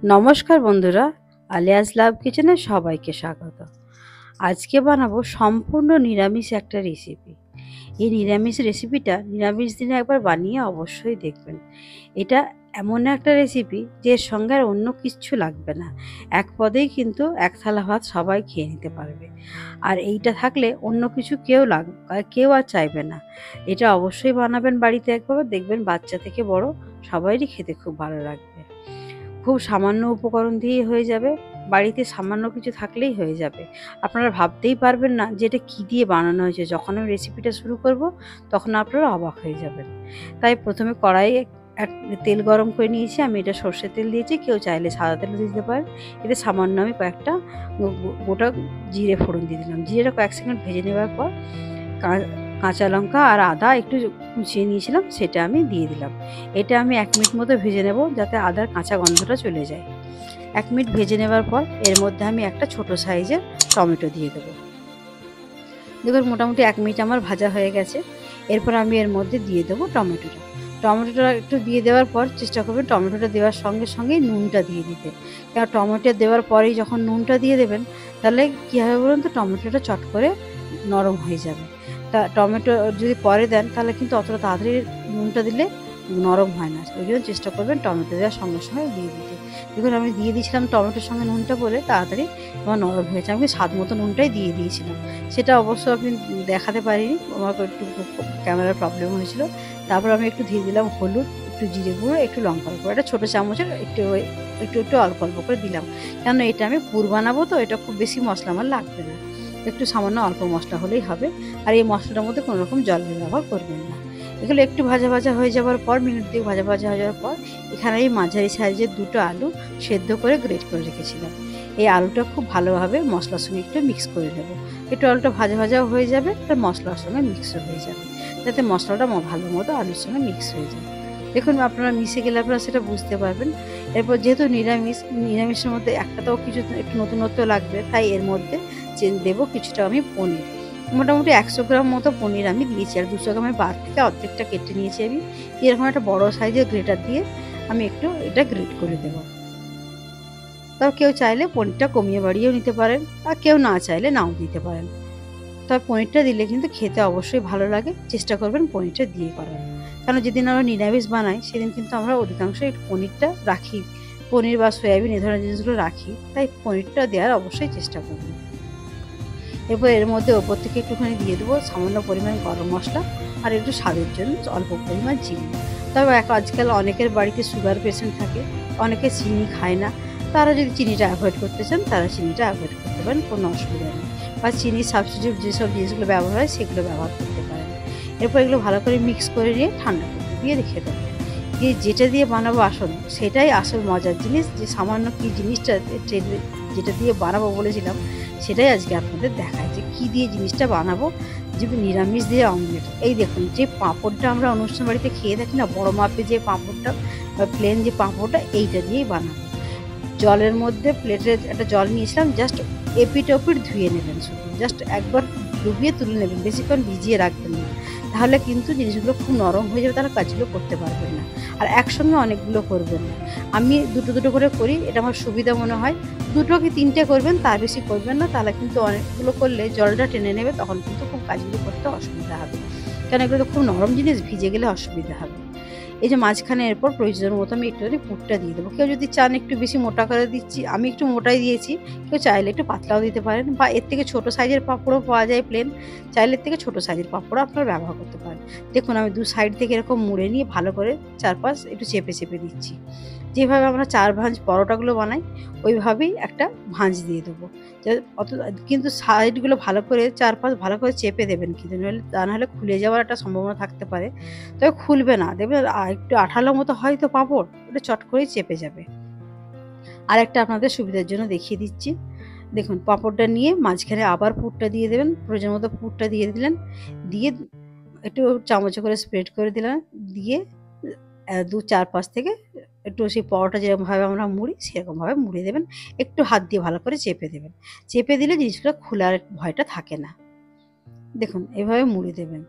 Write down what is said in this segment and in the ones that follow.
নমস্কার বন্ধুরা, আলিয়াস লাভ কিচেনে সবাইকে স্বাগত। আজকে বানাবো সম্পূর্ণ নিরামিষ একটা রেসিপি। এই নিরামিষ রেসিপিটা নিরামিষ দিনে একবার বানিয়ে অবশ্যই দেখবেন। এটা এমন একটা রেসিপি যে এর সঙ্গে আর অন্য কিচ্ছু লাগবে না, এক পদেই কিন্তু এক থালা ভাত সবাই খেয়ে নিতে পারবে। আর এইটা থাকলে অন্য কিছু কেউ আর চাইবে না। এটা অবশ্যই বানাবেন বাড়িতে একবার, দেখবেন বাচ্চা থেকে বড় সবাইরই খেতে খুব ভালো লাগবে। খুব সামান্য উপকরণ দিয়েই হয়ে যাবে, বাড়িতে সামান্য কিছু থাকলেই হয়ে যাবে। আপনারা ভাবতেই পারবেন না যে এটা কী দিয়ে বানানো হয়েছে। যখন আমি রেসিপিটা শুরু করব তখন আপনারা অবাক হয়ে যাবেন। তাই প্রথমে কড়াইয়ে তেল গরম করে নিয়েছি। আমি এটা সর্ষের তেল দিয়েছি, কেউ চাইলে সাদা তেলও দিতে পারেন। এতে সামান্য আমি কয়েকটা গোটা জিরে ফোড়ন দিয়ে দিলাম। জিরেটা কয়েক সেকেন্ড ভেজে নেওয়ার পর কাঁচা লঙ্কা আর আদা একটু কুচিয়ে নিয়েছিলাম, সেটা আমি দিয়ে দিলাম। এটা আমি 1 মিনিট মতো ভেজে নেব, যাতে আদার কাঁচা গন্ধটা চলে যায়। 1 মিনিট ভেজে নেওয়ার পর এর মধ্যে আমি একটা ছোট সাইজের টমেটো দিয়ে দেবো। দেখুন মোটামুটি 1 মিনিট আমার ভাজা হয়ে গেছে। এরপর আমি এর মধ্যে দিয়ে দেবো টমেটোটা একটু দিয়ে দেওয়ার পর চেষ্টা করবেন টমেটোটা দেওয়ার সঙ্গে সঙ্গেই নুনটা দিয়ে দিতে। কারণ টমেটো দেওয়ার পরেই যখন নুনটা দিয়ে দেবেন, তাহলে কী হবে বলুন তো, টমেটোটা চট করে নরম হয়ে যাবে। তা টমেটো যদি পরে দেন তাহলে কিন্তু অতটা তাড়াতাড়ি নুনটা দিলে নরম হয় না। ওই জন্য চেষ্টা করবেন টমেটো দেওয়ার সঙ্গে সঙ্গে দিয়ে দিতে। দেখুন আমি দিয়ে দিয়েছিলাম টমেটোর সঙ্গে নুনটা, বলে তাড়াতাড়ি আমার নরম হয়েছে। আমি স্বাদ মতো নুনটাই দিয়ে দিয়েছিলাম। সেটা অবশ্য আমি দেখাতে পারিনি, আমার একটু ক্যামেরার প্রবলেম হয়েছিল। তারপর আমি একটু দিয়ে দিলাম হলুদ, একটু জিরে গুঁড়ো, একটু লঙ্কার গুঁড়ো, একটা ছোটো চামচের একটু অল্প অল্প করে দিলাম। কেন এটা আমি পুর বানাবো, তো এটা খুব বেশি মশলা আমার লাগবে না, একটু সামান্য অল্প মশলা হলেই হবে। আর এই মশলাটার মধ্যে কোনো রকম জল ব্যবহার করবেন না। এগুলো একটু ভাজা ভাজা হয়ে যাওয়ার পর, মিনিট 2 ভাজা ভাজা হয়ে যাওয়ার পর, এখানে এই মাঝারি সাইজের 2টো আলু সেদ্ধ করে গ্রেট করে রেখেছিলাম। এই আলুটা খুব ভালোভাবে মশলার সঙ্গে একটু মিক্স করে নেব। একটু আলুটা ভাজা ভাজাও হয়ে যাবে আর মশলার সঙ্গে মিক্সও হয়ে যাবে, যাতে মশলাটা ভালো মতো আলুর সঙ্গে মিক্স হয়ে যায়। দেখুন আপনারা মিশে গেলে আপনারা সেটা বুঝতে পারবেন। এরপর যেহেতু নিরামিষের মধ্যে একটাতেও কিছু একটু নতুনত্ব লাগবে, তাই এর মধ্যে দেবো কিছুটা আমি পনির। মোটামুটি 100 গ্রাম মতো পনির আমি দিয়েছি, আর 200 গ্রামের বার থেকে অর্ধেকটা কেটে নিয়েছি আমি। এরকম একটা বড় সাইজের গ্রেটার দিয়ে আমি একটু এটা গ্রেট করে দেবো। তবে কেউ চাইলে পনিরটা কমিয়ে বাড়িয়েও নিতে পারেন, আর কেউ না চাইলে নাও দিতে পারেন। তবে পনিরটা দিলে কিন্তু খেতে অবশ্যই ভালো লাগে। চেষ্টা করবেন পনিরটা দিয়ে করার, কারণ যেদিন আমরা নিরামিষ বানাই সেদিন কিন্তু আমরা অধিকাংশই একটু পনিরটা রাখি, পনির বা সয়াবিন এ ধরনের জিনিসগুলো রাখি, তাই পনিরটা দেওয়ার অবশ্যই চেষ্টা করবেন। এরপর এর মধ্যে ওপর থেকে একটুখানি দিয়ে দেবো সামান্য পরিমাণ গরম মশলা, আর একটু স্বাদের জন্য অল্প পরিমাণ চিনি। তবে আজকাল অনেকের বাড়িতে সুগার পেশেন্ট থাকে, অনেকে চিনি খায় না। তারা যদি চিনিটা অ্যাভয়েড করতে চান, তারা চিনিটা অ্যাভয়েড করতে পারেন, কোনো অসুবিধা নেই। বা চিনির সাবস্টিটিউট যেসব জিনিসগুলো ব্যবহার হয় সেগুলো ব্যবহার করতে পারেন। এরপর এগুলো ভালো করে মিক্স করে নিয়ে ঠান্ডা করতে দিয়ে রেখে দেবো। দিয়ে যেটা দিয়ে বানাবো আসল, সেটাই আসল মজার জিনিস, যে সামান্য কি জিনিসটা যেটা দিয়ে বানাবো বলেছিলাম, সেটাই আজকে আপনাদের দেখায় যে কী দিয়ে জিনিসটা বানাবো। যে নিরামিষ দিয়ে অমলেট। এই দেখুন, যে পাঁপড়টা আমরা অনুষ্ঠান বাড়িতে খেয়ে থাকি না, বড় মাপে যে পাঁপড়টা বা প্লেন যে পাঁপড়টা, এইটা দিয়েই বানাবো। জলের মধ্যে প্লেটে একটা জল নিয়েছিলাম, জাস্ট এপিট ওপিট ধুয়ে নেবেন, শুধু জাস্ট একবার ডুবিয়ে তুলে নেবেন, বেশিক্ষণ ভিজিয়ে রাখবেন না। তাহলে কিন্তু জিনিসগুলো খুব নরম হয়ে যাবে, তাহলে কাজগুলো করতে পারবেন না। আর একসঙ্গে অনেকগুলো করবেন না, আমি দুটো দুটো করে করি, এটা আমার সুবিধা মনে হয়। 2 কি 3টে করবেন, তার বেশি করবেন না, তাহলে কিন্তু অনেকগুলো করলে জলটা টেনে নেবে, তখন কিন্তু খুব কাজগুলো করতে অসুবিধা হবে। কারণ এগুলো তো খুব নরম জিনিস, ভিজে গেলে অসুবিধা হবে। এই যে মাঝখানে এরপর প্রয়োজন মতো আমি একটুখানি পুরটা দিয়ে দেবো। কেউ যদি চান একটু বেশি মোটা করে দিচ্ছি, আমি একটু মোটাই দিয়েছি, কেউ চাইলে একটু পাতলাও দিতে পারেন, বা এর থেকে ছোটো সাইজের পাঁপড়ও পাওয়া যায় প্লেন, চাইলে এর থেকে ছোটো সাইজের পাঁপড়ও আপনারা ব্যবহার করতে পারেন। দেখুন আমি 2 সাইড থেকে এরকম মুড়ে নিয়ে ভালো করে চারপাশ একটু চেপে চেপে দিচ্ছি। যেভাবে আমরা 4 ভাঁজ পরোটাগুলো বানাই, ওইভাবেই একটা ভাঁজ দিয়ে দেবো। কিন্তু সাইডগুলো ভালো করে চারপাশ ভালো করে চেপে দেবেন, কিন্তু তা নাহলে খুলে যাওয়ার একটা সম্ভাবনা থাকতে পারে। তবে খুলবে না, দেখবেন একটু আঠালো মতো হয় তো পাঁপড়, ওটা চট করেই চেপে যাবে। আরেকটা আপনাদের সুবিধার জন্য দেখিয়ে দিচ্ছি। দেখুন পাঁপড়টা নিয়ে মাঝখানে আবার পুরটা দিয়ে দেবেন, প্রয়োজন মতো পুরটা দিয়ে দিলেন, দিয়ে একটু চামচে করে স্প্রেড করে দিলেন, দিয়ে 4 পাশ থেকে একটু সেই পরোটা যেরকমভাবে আমরা মুড়ি সেরকমভাবে মুড়ে দেবেন। একটু হাত দিয়ে ভালো করে চেপে দেবেন। চেপে দিলে জিনিসগুলো খোলার ভয়টা থাকে না। দেখুন এভাবে মুড়ে দেবেন,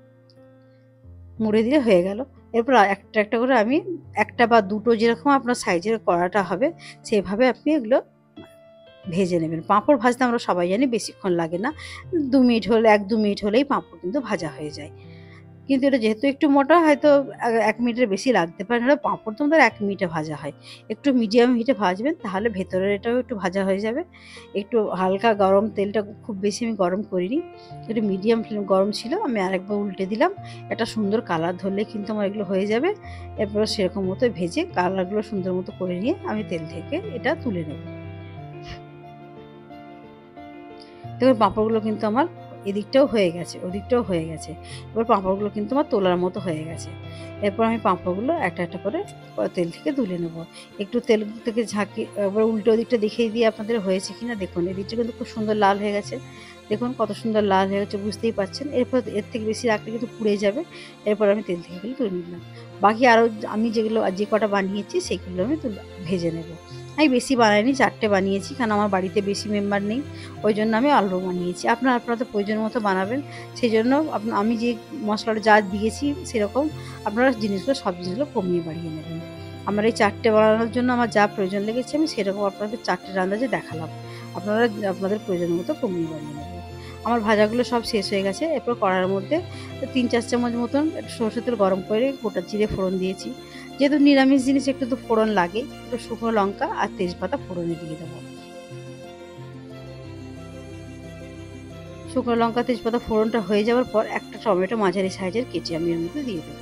মুড়ে দিলে হয়ে গেল। এরপর একটা একটা করে আমি একটা বা দুটো যেরকম আপনার সাইজের কড়াটা হবে সেভাবে আপনি এগুলো ভেজে নেবেন। পাঁপড় ভাজতে আমরা সবাই জানি বেশিক্ষণ লাগে না। ২ মিনিট হলে ১-২ মিনিট হলেই পাঁপড় কিন্তু ভাজা হয়ে যায়। কিন্তু এটা যেহেতু একটু মোটা হয়তো ১ মিনিটের বেশি লাগতে পারে। নাহলে পাঁপড় তো আমাদের ১ মিনিটে ভাজা হয়। একটু মিডিয়াম হিটে ভাজবেন তাহলে ভেতরের এটাও একটু ভাজা হয়ে যাবে। একটু হালকা গরম তেলটা খুব বেশি আমি গরম করিনি। একটু মিডিয়াম ফ্লেম গরম ছিল। আমি আরেকবার উল্টে দিলাম। একটা সুন্দর কালার ধরলেই কিন্তু আমার এগুলো হয়ে যাবে। এরপর সেরকম মতো ভেজে কালারগুলো সুন্দর মতো করে নিয়ে আমি তেল থেকে এটা তুলে নেব। দেখুন পাঁপড়গুলো কিন্তু আমার এদিকটাও হয়ে গেছে, ওদিকটাও হয়ে গেছে। এবার পাঁপড়গুলো কিন্তু আমার তোলার মতো হয়ে গেছে। এরপর আমি পাঁপড়গুলো একটা, একটা করে তেল থেকে তুলে নেব। একটু তেল থেকে ঝাঁকিয়ে এবার উল্টো দিকটা দেখিয়ে দিয়ে আপনাদের হয়েছে কিনা দেখুন। এদিকটা কিন্তু খুব সুন্দর লাল হয়ে গেছে। দেখুন কত সুন্দর লাল হয়ে গেছে বুঝতেই পারছেন। এরপর এর থেকে বেশি রাখলে কিন্তু পুড়ে যাবে। এরপর আমি তেল থেকে এগুলো তুলে নিলাম। বাকি আরও আমি যেগুলো যে কটা বানিয়েছি সেগুলো আমি ভেজে নেব। আমি বেশি বানাইনি, ৪ টে বানিয়েছি কারণ আমার বাড়িতে বেশি মেম্বার নেই। ওই জন্য আমি অল্প বানিয়েছি। আপনাদের প্রয়োজন মতো বানাবেন। সেজন্য আমি যে মশলাটা যা দিয়েছি সেরকম আপনারা জিনিসগুলো সব জিনিসগুলো কমিয়ে বাড়িয়ে নেবেন। আমার এই ৪ টে বানানোর জন্য আমার যা প্রয়োজন লেগেছে আমি সেরকম আপনাদের ৪ টের আন্দাজে দেখালাম। আপনারা আপনাদের প্রয়োজন মতো কমিয়ে বাড়িয়ে নেবেন। আমার ভাজাগুলো সব শেষ হয়ে গেছে। এরপর কড়াইয়ের মধ্যে ৩-৪ চামচ মতন একটু সরষের তেল গরম করে গোটা জিরে ফোড়ন দিয়েছি। যেহেতু নিরামিষ জিনিস একটু তো ফোড়ন লাগে। একটু শুকনো লঙ্কা আর তেজপাতা ফোড়নে দিয়ে দেবো। শুকনো লঙ্কা তেজপাতা ফোড়নটা হয়ে যাওয়ার পর একটা টমেটো মাঝারি সাইজের কেটে আমি এর মধ্যে দিয়ে দেবো।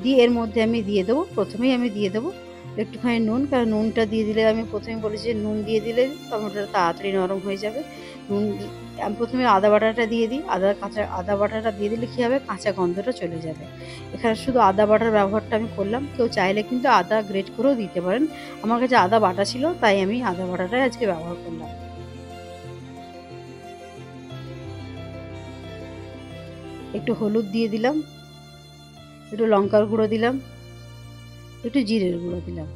দিয়ে এর মধ্যে আমি দিয়ে দেবো প্রথমেই আমি দিয়ে দেবো একটুখানি নুন, কারণ নুনটা দিয়ে দিলে আমি প্রথমে বলেছি যে নুন দিয়ে দিলে টমেটোটা তাড়াতাড়ি নরম হয়ে যাবে। নুন আমি প্রথমে আদা বাটাটা দিয়ে দিই। আদা বাটাটা দিয়ে দিলে কী হবে, কাঁচা গন্ধটা চলে যাবে। এখানে শুধু আদা বাটার ব্যবহারটা আমি করলাম। কেউ চাইলে কিন্তু আদা গ্রেট করেও দিতে পারেন। আমার কাছে আদা বাটা ছিল তাই আমি আদা বাটাটাই আজকে ব্যবহার করলাম। একটু হলুদ দিয়ে দিলাম, একটু লঙ্কার গুঁড়ো দিলাম, একটু জিরের গুঁড়ো দিলাম।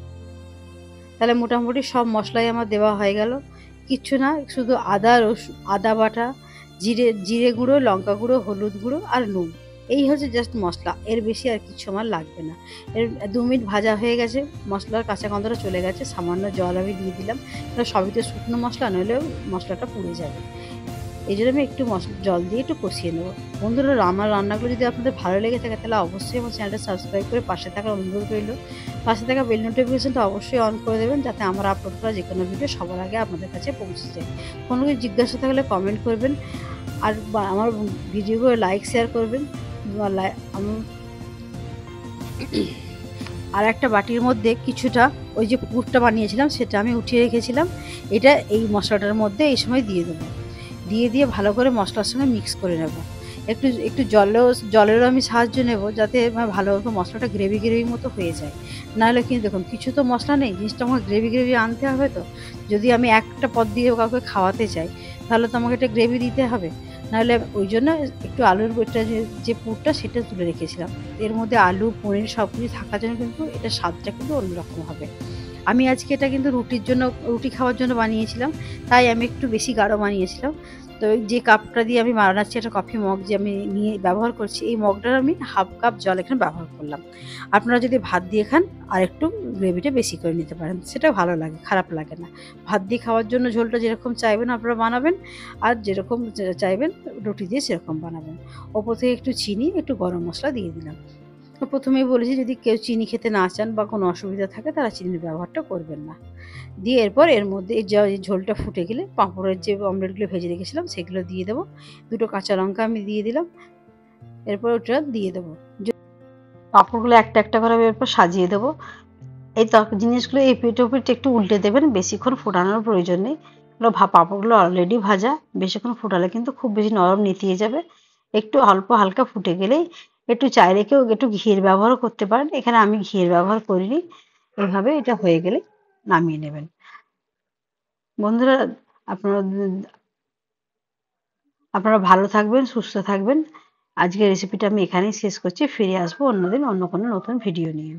তাহলে মোটামুটি সব মশলাই আমার দেওয়া হয়ে গেল। কিচ্ছু না, শুধু আদা বাটা, জিরে গুঁড়ো, লঙ্কা গুঁড়ো, হলুদ গুঁড়ো আর নুন। এই হচ্ছে জাস্ট মশলা। এর বেশি আর কিচ্ছু আমার লাগবে না। এর ২ মিনিট ভাজা হয়ে গেছে, মশলার কাঁচা গন্ধটা চলে গেছে। সামান্য জল আমি দিয়ে দিলাম। সবই তো শুকনো মশলা, নইলেও মশলাটা পুড়ে যাবে। এই জন্য আমি একটু জল দিয়ে একটু কষিয়ে নেবো। বন্ধুরা, আমার রান্নাগুলো যদি আপনাদের ভালো লেগে থাকে তাহলে অবশ্যই আমার চ্যানেলটা সাবস্ক্রাইব করে পাশে থাকার অনুরোধ রইল। পাশে থাকা বেল নোটিফিকেশনটা অবশ্যই অন করে দেবেন যাতে আমার আপলোড করা যে কোনো ভিডিও সবার আগে আপনাদের কাছে পৌঁছে যায়। কোনো কিছু জিজ্ঞাসা থাকলে কমেন্ট করবেন। আর আমার ভিডিওগুলো লাইক শেয়ার করবেন। আর একটা বাটির মধ্যে কিছুটা ওই যে পুরটা বানিয়েছিলাম সেটা আমি উঠিয়ে রেখেছিলাম। এটা এই মশলাটার মধ্যে এই সময় দিয়ে দেবো। দিয়ে ভালো করে মশলার সঙ্গে মিক্স করে নেব। একটু জলেরও আমি সাহায্য নেব যাতে ভালোভাবে মশলাটা গ্রেভি মতো হয়ে যায়। নাহলে কিন্তু দেখুন কিছু তো মশলা নেই, জিনিসটা আমাকে গ্রেভি আনতে হবে। তো যদি আমি একটা পদ দিয়ে কাউকে খাওয়াতে চাই তাহলে তো আমাকে একটা গ্রেভি দিতে হবে। নাহলে ওই জন্য একটু আলুর যে পুরটা সেটা তুলে রেখেছিলাম। এর মধ্যে আলু, পনির সব কিছু থাকার জন্য কিন্তু এটা স্বাদটা কিন্তু অন্যরকম হবে। আমি আজকে এটা কিন্তু রুটি খাওয়ার জন্য বানিয়েছিলাম, তাই আমি একটু বেশি গাঢ় বানিয়েছিলাম। তো যে কাপটা দিয়ে আমি বানাচ্ছি, একটা কফি মগ যে আমি নিয়ে ব্যবহার করছি, এই মগটার আমি 1/2 কাপ জল এখানে ব্যবহার করলাম। আপনারা যদি ভাত দিয়ে খান আর একটু গ্রেভিটা বেশি করে নিতে পারেন, সেটা ভালো লাগে, খারাপ লাগে না। ভাত দিয়ে খাওয়ার জন্য ঝোলটা যেরকম চাইবেন আপনারা বানাবেন, আর যেরকম চাইবেন রুটি দিয়ে সেরকম বানাবেন। ওপর থেকে একটু চিনি, একটু গরম মশলা দিয়ে দিলাম। তো প্রথমেই বলেছি যদি কেউ চিনি খেতে না চান বা কোনো অসুবিধা থাকে তারা চিনির ব্যবহারটা করবেন না। দিয়ে এরপর এর মধ্যে এই ঝোলটা ফুটে গেলে পাঁপড়ের যে অমলেটগুলো ভেজে রেখেছিলাম সেগুলো দিয়ে দেবো। 2টো কাঁচা লঙ্কা আমি দিয়ে দিলাম। এরপর ওটা দিয়ে দেবো। পাঁপড়গুলো একটা একটা করে আমি এরপর সাজিয়ে দেবো। এই জিনিসগুলো এই পিঠ ওপিঠ একটু উল্টে দেবেন, বেশিক্ষণ ফোটানোর প্রয়োজন নেই। পাঁপড়গুলো অলরেডি ভাজা, বেশিক্ষণ ফোটালে কিন্তু খুব বেশি নরম নেতিয়ে যাবে। একটু অল্প হালকা ফুটে গেলেই একটু চাইলে কেউ একটু ঘিয়ের ব্যবহারও করতে পারেন। এখানে আমি ঘিয়ের ব্যবহার করিনি। এভাবে এটা হয়ে গেলে নামিয়ে নেবেন। বন্ধুরা, আপনারা আপনারা ভালো থাকবেন, সুস্থ থাকবেন। আজকের রেসিপিটা আমি এখানেই শেষ করছি। ফিরে আসবো অন্যদিন অন্য কোনো নতুন ভিডিও নিয়ে।